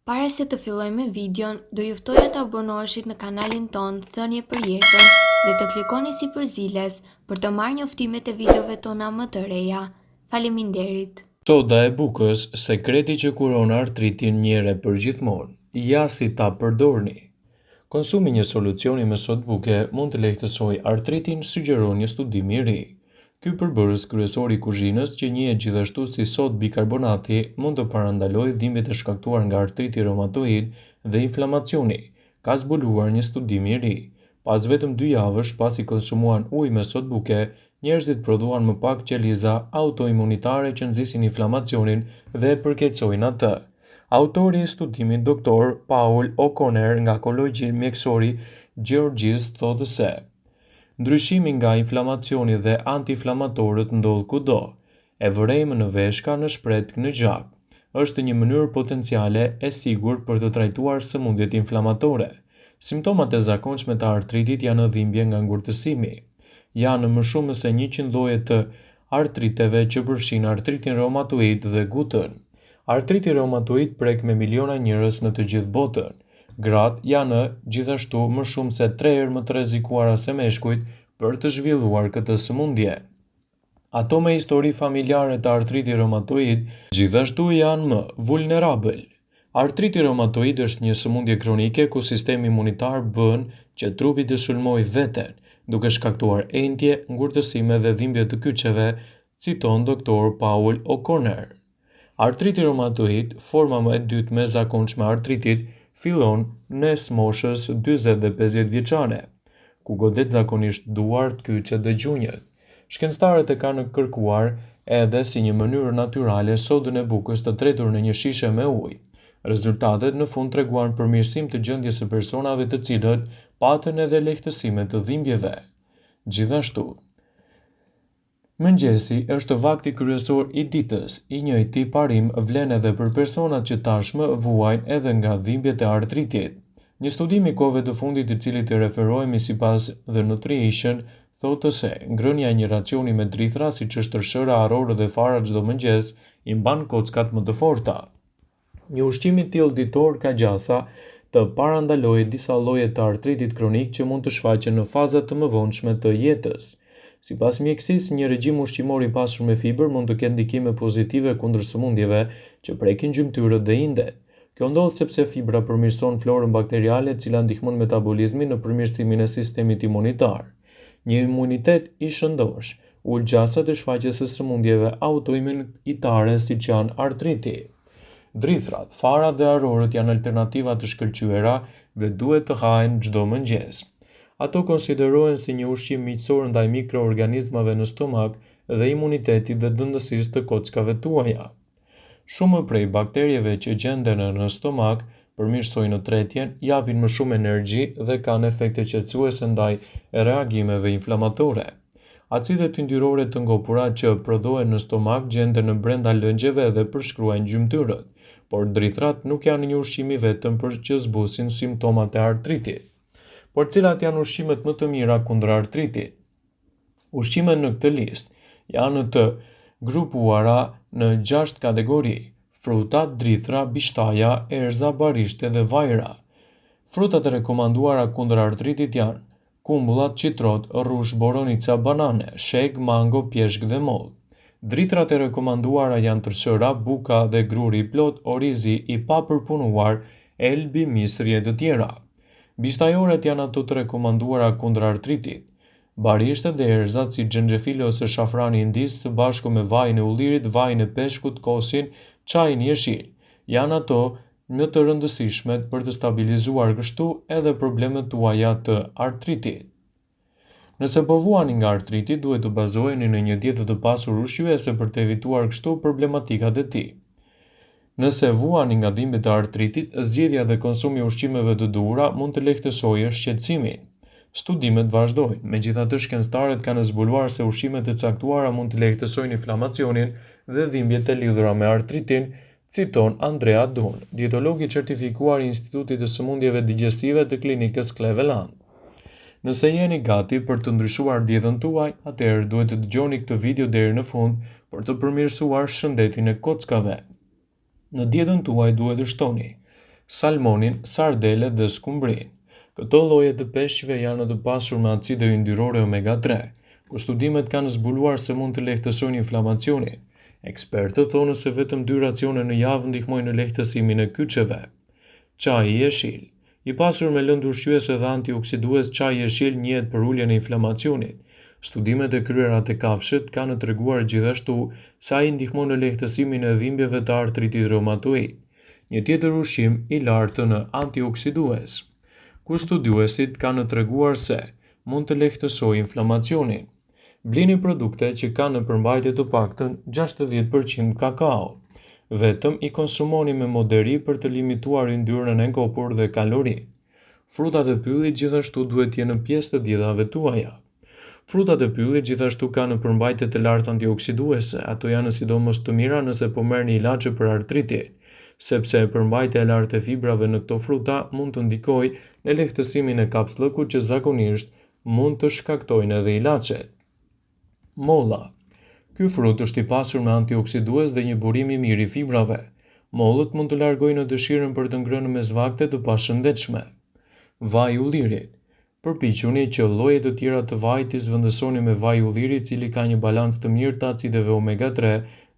Para se të fillojmë me videon, do ju ftoja të abonoheshit në kanalin ton Thënie për Jetën dhe të klikoni sipërziles për të marrë njoftimet e videove tona më të reja. Faleminderit. Soda e bukës, sekreti që kuron artritin një herë për gjithmonë. Ja si ta përdorni. Konsumi një solucioni me sodë buke mund të lehtësojë artritin, sugjeron një studim i ri. Ky përbërës kryesor i kuzhinës, që njihet gjithashtu si sodë bikarbonati, mund të parandalojë dhimbjet e shkaktuar nga artriti reumatoid dhe inflamacioni, ka zbuluar një studim i ri. Pas vetëm 2 javësh pasi konsumuan ujë me sodë buke, njerëzit prodhuan më pak qelizza autoimunitare që nxisin inflamacionin dhe e përkeqësojnë atë. Autori i studimit, Dr. Paul O'Connor nga Kolegji Mjekësor i Gjeorgjisë, thotë se ndryshimi nga inflamacioni dhe antiinflamatorët ndodh kudo. E vërejmë në veshka, në shpretk, në gjak. Është një mënyrë potenciale e sigurt për të trajtuar sëmundjet inflamatore. Simptomat e zakonshme të artritit janë dhimbje nga ngurtësimi. Janë më shumë se 100 lloje të artriteve që përfshin artritin reumatoid dhe gutën. Artriti reumatoid prek me miliona njerëz në të gjithë botën. Gratë janë gjithashtu më shumë se 3 herë më të rrezikuara se meshkujt për të zhvilluar këtë sëmundje. Ato me histori familjare të artritit reumatoid gjithashtu janë më vulnerabël. Artriti reumatoid është një sëmundje kronike ku sistemi imunitar bën që trupi të sulmojë veten, duke shkaktuar endje, ngurtësime dhe dhimbje të kyçeve, citon Dr. Paul O'Connor. Artriti reumatoid, forma më e dytë më e zakonshme e artritit, fillon nes moshës 40 dhe 50 vjeçare, ku godet zakonisht duart, kyçet dhe gjunjët. Shkencëtarët e kanë kërkuar edhe si një mënyrë natyrale sodën e bukës të tretur në një shishe me ujë. Rezultatet në fund treguan përmirësim të gjendjes së personave të cilët patën edhe lehtësime të dhimbjeve. Gjithashtu, mëngjesi është vakti kryesor i ditës, i njëjti parim vlen edhe për personat që tashmë vuajnë edhe nga dhimbjet e artritit. Një studim i kohëve të fundit, i cili të referohemi sipas The Nutrition, thotë se ngrënia e një racioni me drithra, siç është tërshëra, arrore dhe fara çdo mëngjes, i mban kockat më të forta. Një ushqim i tillë ditor ka gjasa të parandalojë disa lloje të artritit kronik që mund të shfaqen në faza të mëvonshme të jetës. Sipas mjekësisë, një regjim ushqimor i pasur me fibër mund të ketë ndikime pozitive kundër sëmundjeve që prekin gjymtyrët dhe indet. Kjo ndodh sepse fibra përmirëson florën bakteriale, e cila ndihmon metabolizmin në përmirësimin e sistemit imunitar. Një imunitet i shëndosh ul gjasat e shfaqjes së sëmundjeve autoimunitare siç janë artriti. Drithrat, farat dhe arrorët janë alternativa të shkëlqyera dhe duhet të hahen çdo mëngjes. Ato konsiderohen si një ushqim miqësor ndaj mikroorganizmave në stomak dhe imunitetit dhe dëndësisë të kockave tuaja. Shumë prej bakterieve që gjenden në stomak përmirësojnë tretjen, japin më shumë energji dhe kanë efekte qetësuese ndaj reagimeve inflamatore. Acidet yndyrore të ngopura që prodhohen në stomak gjenden në brenda lëngjeve dhe përshkruajnë gjymtyrët, por drithrat nuk janë një ushqim i vetëm për që zbusin simptomat e artritit. Por cilat janë ushqimet më të mira kundër artritit? Ushqimet në këtë listë janë të grupuara në 6 kategori: frutat, drithra, bishtaja, erza, barishte dhe vajra. Frutat e rekomanduara kundër artritit janë kumbullat, citrot, rrush, boronica, banane, sheg, mango, pjeshk dhe moll. Drithrat e rekomanduara janë tërshëra, buka dhe gruri i plot, orizi i papërpunuar, elbi, misri e të tjera. Bishtajoret janë ato të rekomanduara kundër artritit. Barishtet dhe erzat si xhenxhefili ose shafrani indis së bashku me vajin e ullirit, vajin e peshkut, kosin, çajin jeshil, janë ato më të rëndësishmet për të stabilizuar kështu edhe problemet tuaja të artritit. Nëse po vuani nga artriti, duhet të bazoheni në një dietë të pasur ushqyese për të evituar kështu problematikat e tij. Nëse vuani nga dhimbjet e artritit, zgjedhja dhe konsumi i ushqimeve të duhura mund të lehtësojë shqetësimin. Studimet vazhdojnë, megjithatë shkencëtarët kanë zbuluar se ushqimet e caktuara mund të lehtësojnë inflamacionin dhe dhimbjet e lidhura me artritin, citon Andrea Dunn, dietolog i certifikuar i Institutit të Sëmundjeve Digjestive të Klinikës Cleveland. Nëse jeni gati për të ndryshuar dietën tuaj, atëherë duhet të dëgjoni këtë video deri në fund për të përmirësuar shëndetin e kockave. Në dietën tuaj duhet të shtoni salmonin, sardelet dhe skumbrin. Këto lloje të peshqive janë të pasur me acide yndyrore omega-3, ku studimet kanë zbuluar se mund të lehtësojnë inflamacionin. Ekspertët thonë se vetëm 2 racione në javë ndihmojnë në lehtësimin e kyçeve. Çaji i jeshil. I pasur me lëndë ushqyese dhe antioksidues, çaji i jeshil njihet për uljen e inflamacionit. Studimet e kryera te kafshët kanë treguar gjithashtu se ai ndihmon në lehtësimin e dhimbjeve të artritit reumatoid, një tjetër ushqim i lartë në antioksidues, ku studiuesit kanë treguar se mund të lehtësojë inflamacionin. Blini produkte që kanë në përmbajtje të paktën 60% kakao. Vetëm i konsumoni me moderi për të limituar yndyrën e ngopur dhe kaloritë. Frutat e pyllit gjithashtu duhet të jenë pjesë të dietave tuaja. Frutat e pyllit gjithashtu kanë në përmbajtje të lartë antioksiduese, ato janë sidomos të mira nëse po merrni ilaçe për artritin, sepse përmbajtja e lartë e fibrave në këto fruta mund të ndikojë në lehtësimin e kapslëkut që zakonisht mund të shkaktojnë edhe ilaçet. Molla. Ky frut është i pasur me antioksidues dhe një burim i mirë i fibrave. Mollët mund të largojnë dëshirën për të ngrënë mesvakte të pashëndetshme. Vaj i ullirit. Përpiquni që lloje të tjera të vajit t'i zvendësoni me vaj ulliri i cili ka një balancë të mirë të acideve omega-3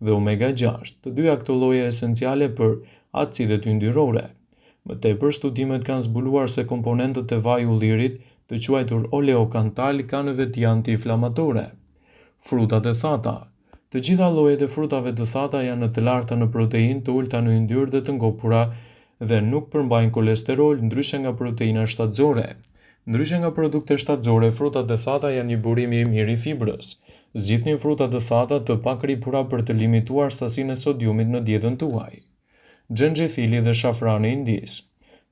dhe omega-6, të dyja këto lloje esenciale për acidet yndyrore. Më tepër, studimet kanë zbuluar se komponentët e vaj ullirit, të quajtur oleokantal, kanë veti antiinflamatore. Frutat e thata. Të gjitha llojet e frutave të thata janë të larta në proteinë, të ulta në yndyrë dhe të ngopura dhe nuk përmbajnë kolesterol, ndryshe nga proteina shtatzore. Ndryshe nga produkte shtatzore, frutat e thata janë një burim i mirë i fibrës. Zgjidhni frutat e thata të pakripura për të limituar sasinë e sodiumit në dietën tuaj. Xhenxhefili dhe shafrani indis.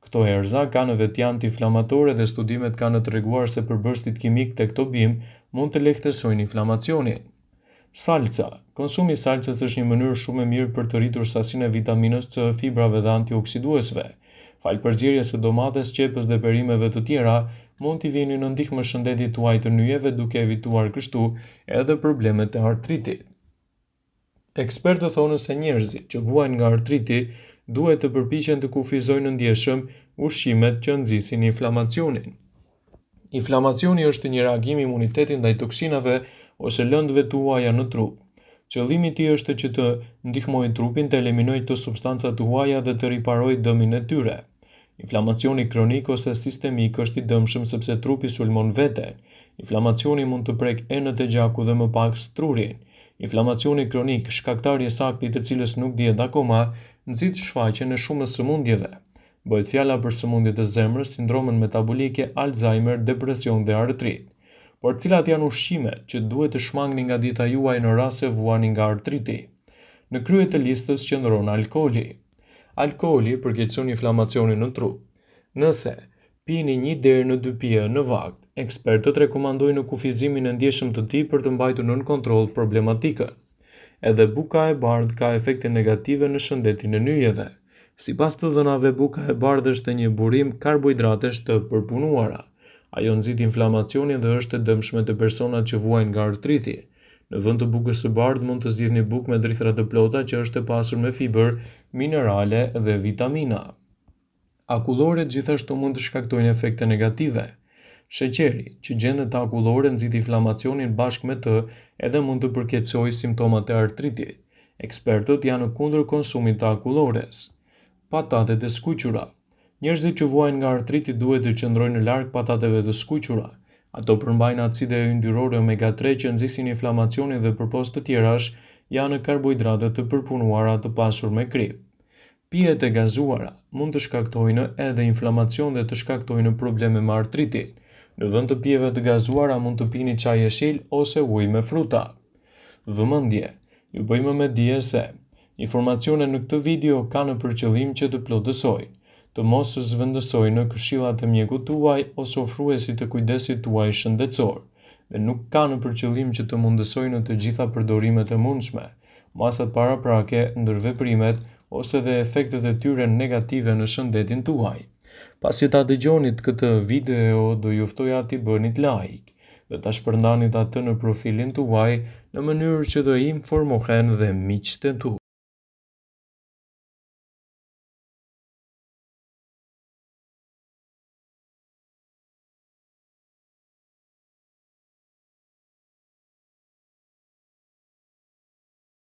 Këto erëza kanë veti antiinflamatore dhe studimet kanë treguar se përbërësit kimik të këto bimë mund të lehtësojnë inflamacionin. Salca. Konsumi i salcës është një mënyrë shumë e mirë për të rritur sasinë e vitaminës C, fibrave dhe antioksiduesve. Falë përzierjes së domates, qepës dhe perimeve të tjera, mund t'i vini në ndihmë shëndetit tuaj të nyjeve duke evituar kështu edhe problemet e artritit. Ekspertët thonë se njerëzit që vuajnë nga artriti duhet të përpiqen të kufizojnë ndjeshëm ushqimet që nxisin inflamacionin. Inflamacioni është një reagim i imunitetit ndaj toksinave ose lëndëve tuaja në trup. Qëllimi i tij është që të ndihmojë trupin të eliminojë këto substanca të huaja dhe të riparojë dëmin e tyre. Inflamacioni kronik ose sistemik është i dëmshëm sepse trupi sulmon veten. Inflamacioni mund të prek enët e gjakut dhe më pak strurin. Inflamacioni kronik, shkaktari i saktë i të cilës nuk dihet akoma, nxit shfaqjen e shumë sëmundjeve. Bëhet fjala për sëmundjet e zemrës, sindromën metabolike, Alzheimer, depresion dhe artrit. Por cilat janë ushqimet që duhet të shmangni nga dieta juaj në rast se vuani nga artriti? Në krye të listës qëndron alkooli. Alkooli përkeqëson inflamacionin në trup. Nëse pini 1 deri në 2 pije në vakt, ekspertët rekomandojnë kufizimin e ndjeshëm të tij për të mbajtur nën kontroll problematikën. Edhe buka e bardhë ka efekte negative në shëndetin e nyjeve. Sipas të dhënave, buka e bardhë është një burim karbohidratesh të përpunuara. Ajo nxit inflamacionin dhe është e dëmshme te personat që vuajnë nga artriti. Në vend të bukës së bardhë mund të zgjidhni bukë me drithra të plota që është e pasur me fiber, minerale dhe vitamina. Akulloret gjithashtu mund të shkaktojnë efekte negative. Sheqeri, që gjendet te akullore, nxit inflamacionin bashkë me të edhe mund të përkeqësojë simptomat e artritit. Ekspertët janë kundër konsumit të akullores. Patatet e skuqura. Njerëzit që vuajnë nga artriti duhet të qëndrojnë larg patateve të skuqura. Ato përmbajnë acide yndyrore omega-3 që nxisin inflamacionin dhe përpos të tjerash janë karbohidrate të përpunuara të pasur me krip. Pijet e gazuara mund të shkaktojnë edhe inflamacion dhe të shkaktojnë probleme me artritin. Në vend të pijeve të gazuara mund të pini çaj jeshil ose ujë me fruta. Vëmendje. Ju bëjmë me dije se informacionet në këtë video kanë për qëllim që të plotësojnë, të mos zvendësojnë këshillat e mjekut tuaj ose ofruesit të kujdesit tuaj shëndetësor, dhe nuk kanë për qëllim që të mundësojnë të gjitha përdorimet e mundshme, masat paraprake, ndërveprimet ose dhe efektet e tyre negative në shëndetin tuaj. Pasi ta dëgjonit këtë video, do ju ftoja t'i bënit like dhe ta shpërndanit atë në profilin tuaj në mënyrë që të informohen dhe miqtë tu.